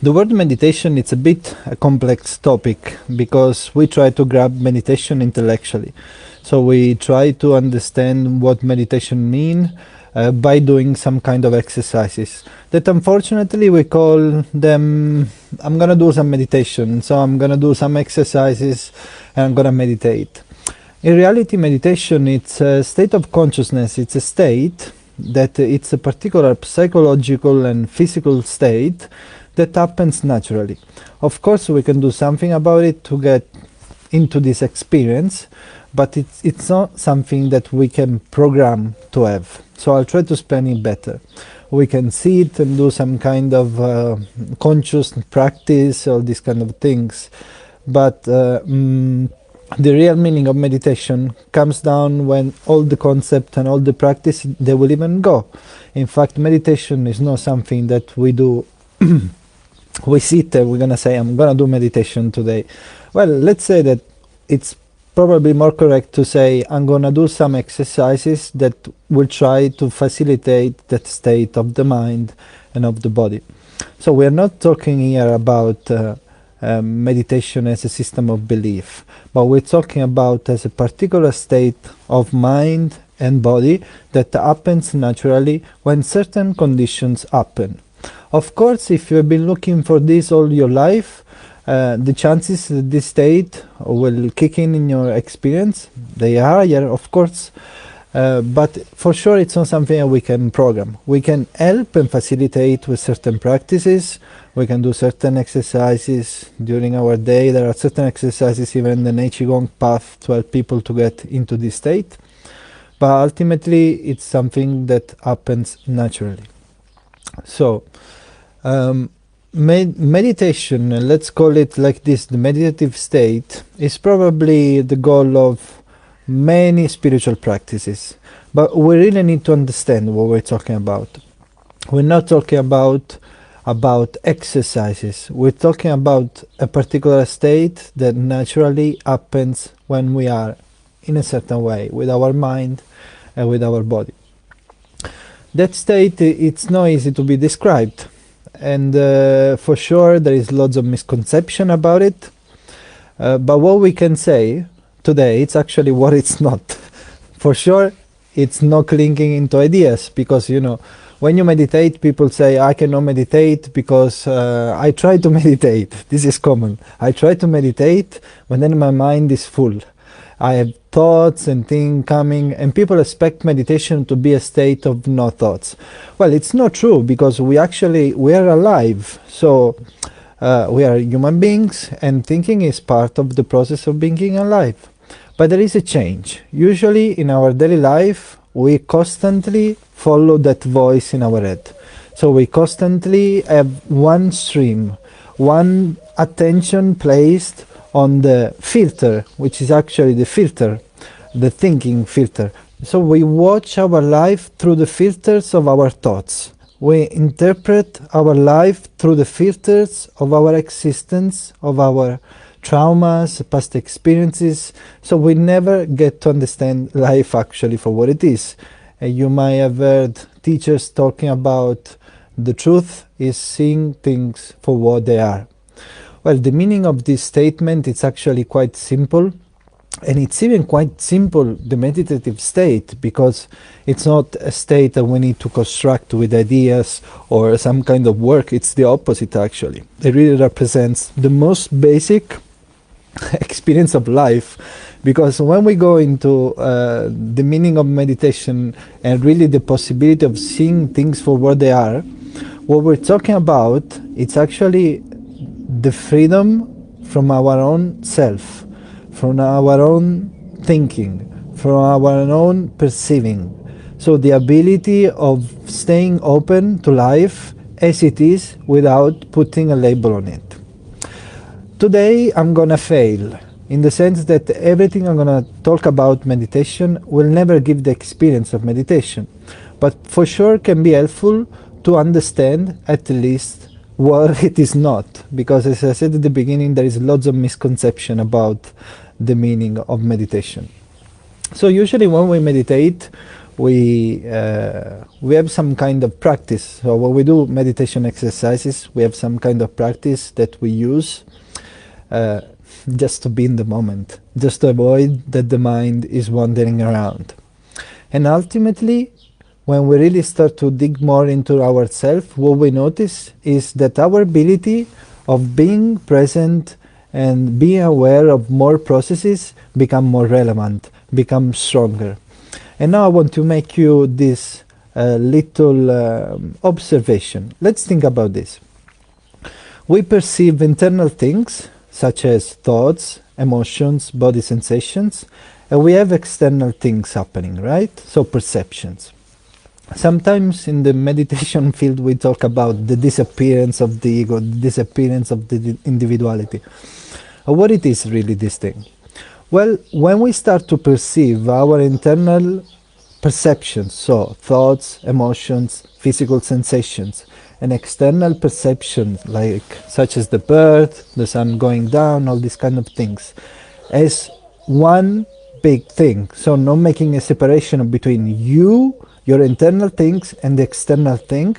The word meditation, it's a bit a complex topic because we try to grab meditation intellectually. So we try to understand what meditation means by doing some kind of exercises that unfortunately we call them, I'm gonna do some meditation, so I'm gonna do some exercises and I'm gonna meditate. In reality, meditation, it's a state of consciousness. It's a state that it's a particular psychological and physical state that happens naturally. Of course, we can do something about it to get into this experience, but it's not something that we can program to have. So I'll try to explain it better. We can see it and do some kind of conscious practice, all these kind of things, but the real meaning of meditation comes down when all the concept and all the practice, they will even go. In fact, meditation is not something that we do. We sit there, we're gonna say, I'm gonna do meditation today. Well, let's say that it's probably more correct to say, I'm gonna do some exercises that will try to facilitate that state of the mind and of the body. So we're not talking here about meditation as a system of belief, but we're talking about as a particular state of mind and body that happens naturally when certain conditions happen. Of course, if you have been looking for this all your life, the chances that this state will kick in your experience, they are higher, of course, but for sure it's not something that we can program. We can help and facilitate with certain practices. We can do certain exercises during our day. There are certain exercises, even the Nei Qi Gong path, to help people to get into this state. But ultimately, it's something that happens naturally. So, meditation, let's call it like this, the meditative state, is probably the goal of many spiritual practices. But we really need to understand what we're talking about. We're not talking about exercises. We're talking about a particular state that naturally happens when we are in a certain way, with our mind and with our body. That state, it's not easy to be described, and for sure there is lots of misconception about it, but what we can say today, it's actually what it's not. For sure, it's not clinging into ideas, because when you meditate, people say, I cannot meditate because I try to meditate. This is common. I try to meditate, but then my mind is full. I have thoughts and things coming, and people expect meditation to be a state of no thoughts. Well, it's not true, because we are alive. So we are human beings, and thinking is part of the process of being alive. But there is a change. Usually in our daily life, we constantly follow that voice in our head. So we constantly have one stream, one attention placed on the filter, which is actually the filter, the thinking filter. So we watch our life through the filters of our thoughts. We interpret our life through the filters of our existence, of our traumas, past experiences. So we never get to understand life actually for what it is. You might have heard teachers talking about the truth is seeing things for what they are. Well, the meaning of this statement is actually quite simple, and it's even quite simple, the meditative state, because it's not a state that we need to construct with ideas or some kind of work. It's the opposite, actually. It really represents the most basic experience of life, because when we go into the meaning of meditation and really the possibility of seeing things for what they are, what we're talking about, it's actually the freedom from our own self, from our own thinking, from our own perceiving. So the ability of staying open to life as it is without putting a label on it. Today I'm gonna fail, in the sense that everything I'm gonna talk about meditation will never give the experience of meditation, but for sure can be helpful to understand at least what it is not, because as I said at the beginning, there is lots of misconception about the meaning of meditation. So usually when we meditate, we have some kind of practice. So when we do meditation exercises, we have some kind of practice that we use just to be in the moment, just to avoid that the mind is wandering around. And ultimately, when we really start to dig more into ourselves, what we notice is that our ability of being present and being aware of more processes become more relevant, become stronger. And now I want to make you this little observation. Let's think about this. We perceive internal things, such as thoughts, emotions, body sensations, and we have external things happening, right? So perceptions. Sometimes in the meditation field we talk about the disappearance of the ego, the disappearance of the individuality. What it is really this thing? Well, when we start to perceive our internal perceptions, so thoughts, emotions, physical sensations, and external perceptions like such as the bird, the sun going down, all these kind of things, as one big thing, so not making a separation between you, your internal things, and the external thing,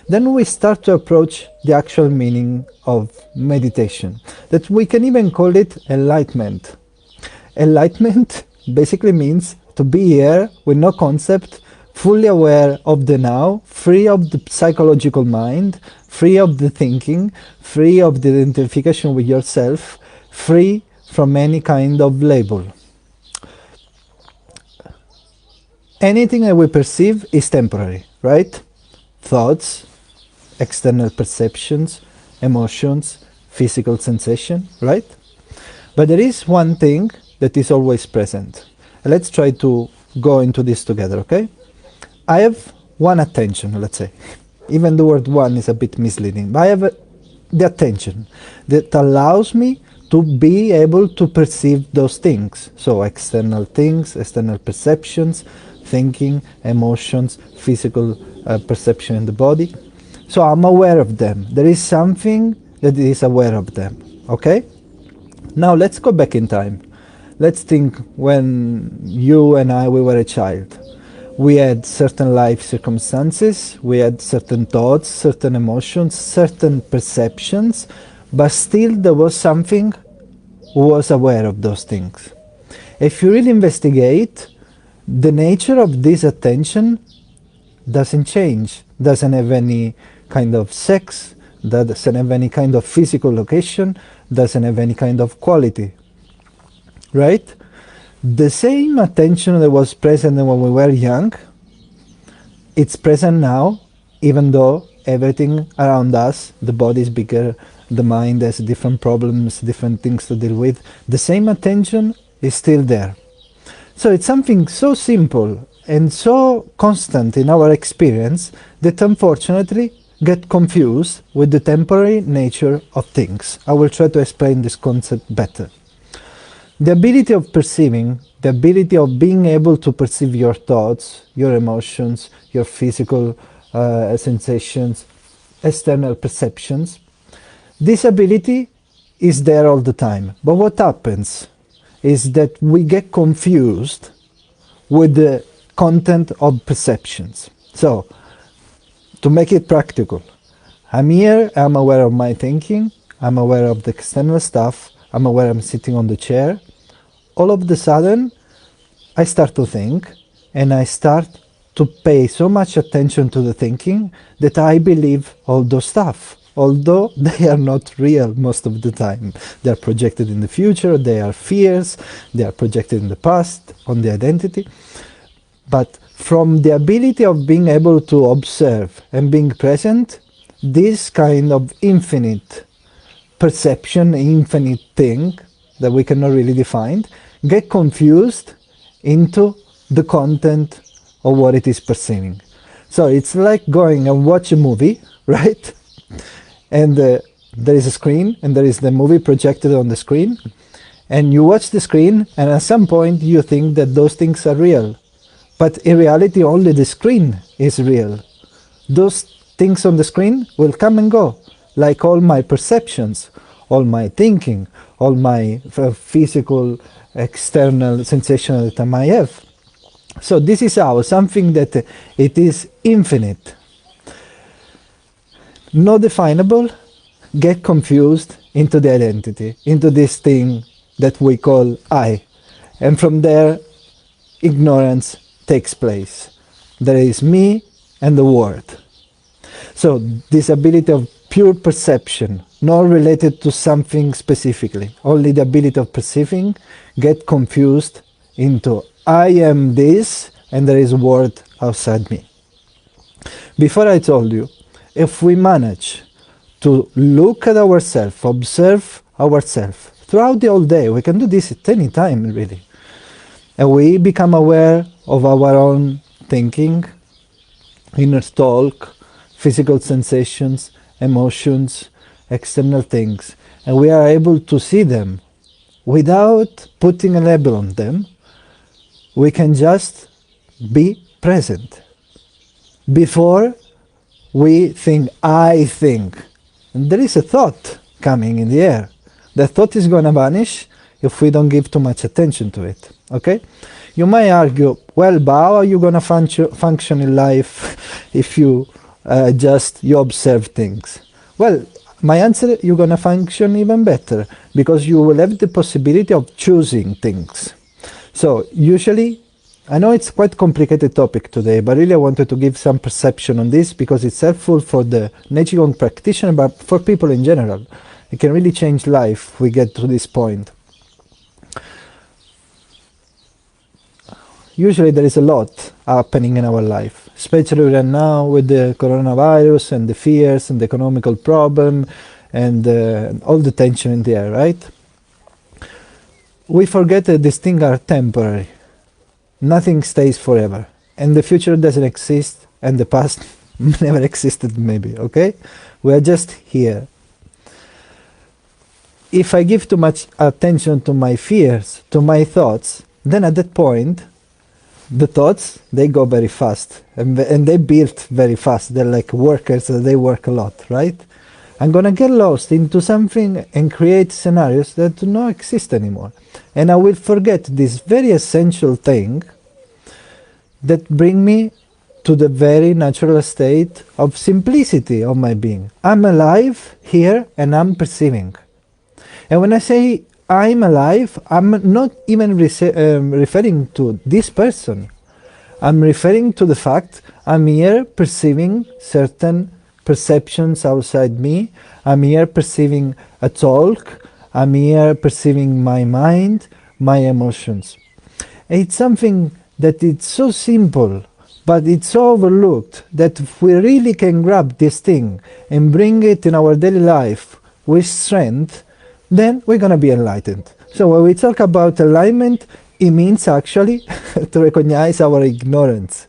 then we start to approach the actual meaning of meditation, that we can even call it enlightenment. Enlightenment basically means to be here with no concept, fully aware of the now, free of the psychological mind, free of the thinking, free of the identification with yourself, free from any kind of label. Anything that we perceive is temporary, right? Thoughts, external perceptions, emotions, physical sensation, right? But there is one thing that is always present. Let's try to go into this together, okay? I have one attention, let's say. Even the word one is a bit misleading, but I have the attention that allows me to be able to perceive those things. So external things, external perceptions, thinking, emotions, physical perception in the body. So I'm aware of them. There is something that is aware of them, okay? Now let's go back in time. Let's think when you and I, we were a child. We had certain life circumstances, we had certain thoughts, certain emotions, certain perceptions, but still there was something who was aware of those things. If you really investigate, the nature of this attention doesn't change, doesn't have any kind of sex, doesn't have any kind of physical location, doesn't have any kind of quality, right? The same attention that was present when we were young, it's present now, even though everything around us, the body is bigger, the mind has different problems, different things to deal with, the same attention is still there. So it's something so simple and so constant in our experience that unfortunately get confused with the temporary nature of things. I will try to explain this concept better. The ability of perceiving, the ability of being able to perceive your thoughts, your emotions, your physical sensations, external perceptions, this ability is there all the time. But what happens is that we get confused with the content of perceptions. So, to make it practical, I'm here, I'm aware of my thinking, I'm aware of the external stuff, I'm aware I'm sitting on the chair. All of a sudden, I start to think, and I start to pay so much attention to the thinking that I believe all those stuff, although they are not real most of the time. They are projected in the future, they are fears, they are projected in the past, on the identity. But from the ability of being able to observe and being present, this kind of infinite perception, infinite thing that we cannot really define, get confused into the content of what it is perceiving. So it's like going and watch a movie, right? And there is a screen, and there is the movie projected on the screen, and you watch the screen, and at some point you think that those things are real. But in reality, only the screen is real. Those things on the screen will come and go, like all my perceptions, all my thinking, all my physical, external sensation that I might have. So this is how something that it is infinite, not definable, get confused into the identity, into this thing that we call I. And from there, ignorance takes place. There is me and the world. So this ability of pure perception, not related to something specifically, only the ability of perceiving, get confused into I am this and there is a world outside me. Before I told you, if we manage to look at ourselves, observe ourselves throughout the whole day, we can do this at any time really, and we become aware of our own thinking, inner talk, physical sensations, emotions, external things, and we are able to see them without putting a label on them. We can just be present. Before we think, I think, and there is a thought coming in the air. The thought is going to vanish if we don't give too much attention to it. Okay? You might argue, well, but how are you going to function in life if you you observe things? Well, my answer, you're going to function even better, because you will have the possibility of choosing things. So usually, I know it's quite a complicated topic today, but really I wanted to give some perception on this because it's helpful for the Nei Qi Gong practitioner, but for people in general. It can really change life if we get to this point. Usually there is a lot happening in our life, especially right now with the coronavirus and the fears and the economical problem and all the tension in the air, right? We forget that these things are temporary. Nothing stays forever. And the future doesn't exist, and the past never existed maybe, okay? We are just here. If I give too much attention to my fears, to my thoughts, then at that point, the thoughts, they go very fast, and they build very fast. They're like workers, they work a lot, right? I'm gonna get lost into something and create scenarios that do not exist anymore. And I will forget this very essential thing that bring me to the very natural state of simplicity of my being. I'm alive here and I'm perceiving. And when I say I'm alive, I'm not even referring to this person. I'm referring to the fact I'm here perceiving certain perceptions outside me. I'm here perceiving a talk. I'm here perceiving my mind, my emotions. It's something that it's so simple, but it's so overlooked, that if we really can grab this thing and bring it in our daily life with strength, then we're going to be enlightened. So when we talk about alignment, it means actually to recognize our ignorance.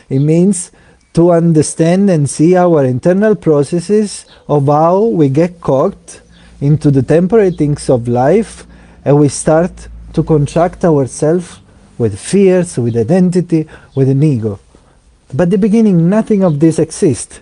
It means to understand and see our internal processes of how we get caught into the temporary things of life, and we start to contract ourselves with fears, with identity, with an ego. But at the beginning, nothing of this exists.